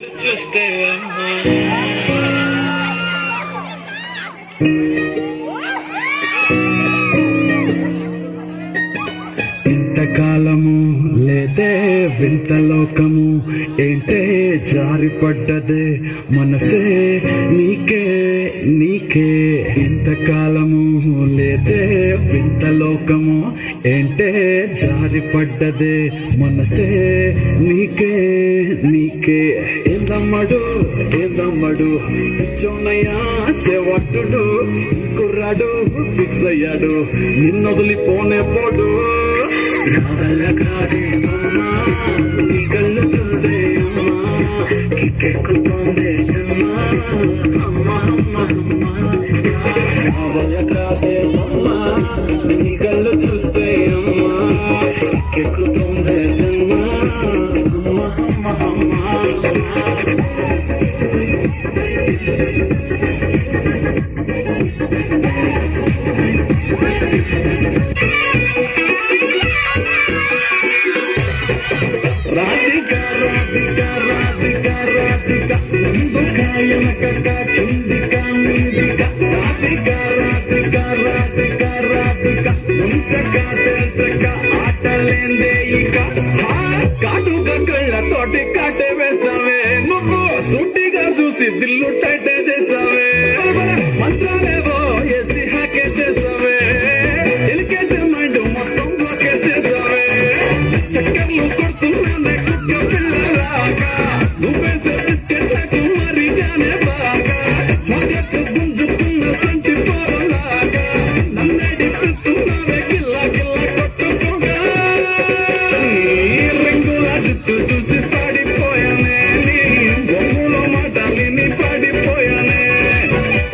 చూస్తే ఇంతకాలము లేదే వింత లోకము ఏంటే జారిపడ్డదే మనసే నీకే నీకే ఇంతకాలము లేదే వింత లోకము ఏంటే జారిపడ్డదే మనసే నీకే నీకే ఏందమ్మడు చోనయ్యా సేవట్టుడు కుర్రాడు ఫిక్స్ అయ్యాడు నిన్నొదిలిపోనే పోడు నీ కళ్ళు చూస్తే అమ్మా కిక్కెక్కుతోందే జన్మ అమ్మా అమ్మా అమ్మా కాదే అమ్మా నీ కళ్ళు చూస్తే అమ్మా కిక్కెక్కుతోందే జన్మ అమ్మా అమ్మా అమ్మా ఆటలేందే ఇక కాటుగా కళ్ళతోటి కాటే వేసావే నువ్వు సుట్టిగా చూసి దిల్లు టైటే చేసావే మంత్రాలేవో వేసి హ్యాకే చేసావే ఎలికేట్ మైండ్ మొత్తం బ్లాకే చేసావే చక్కర్లు కొడుతున్నానే కుక్క పిల్లలాగా నువ్వేసే బిస్కెట్లకు మరిగానే బాగా స్వాగత గుంజుతున్న సంటి పోరలాగా నన్నేడిపిస్తున్నావే గిల్లా గిల్లా కొట్టుకోగా రంగుల జుట్టు చూసి పాడిపోయానే నీ బొమ్ములో మాటలిని పాడిపోయానే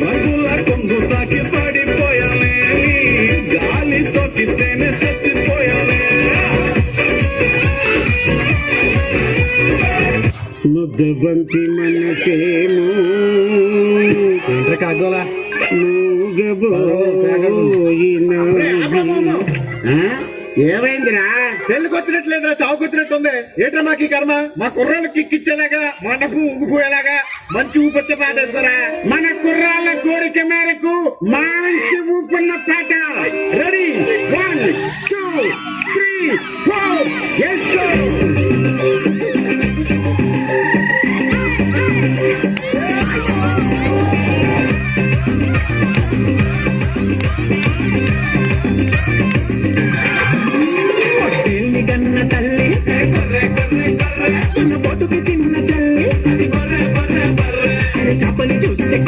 రంగుల కొంగు తాకి పాడిపోయానే నీ గాలి సోకితేనే చచ్చిపోయానే ముద్దబంతి మనసేమో ఏంట్రా కాగోలా ఏమైందిరా పెళ్లికి వచ్చినట్లేదురా చావుకొచ్చినట్టుంది ఏంట్రా మాకు కర్మ మా కుర్రాళ్ళు కిక్కిచ్చేలాగా మండపు ఊగిపోయేలాగా మంచి ఊపొచ్చే పాట వేసుకోరా మన కుర్రాళ్ళ కోరిక మేరకు మంచి ఊపున్న పాట రెడీ 1 2 3 4 వేసుకో చిన్న బతుకు చిన్న చల్లి చేపలు చూస్తే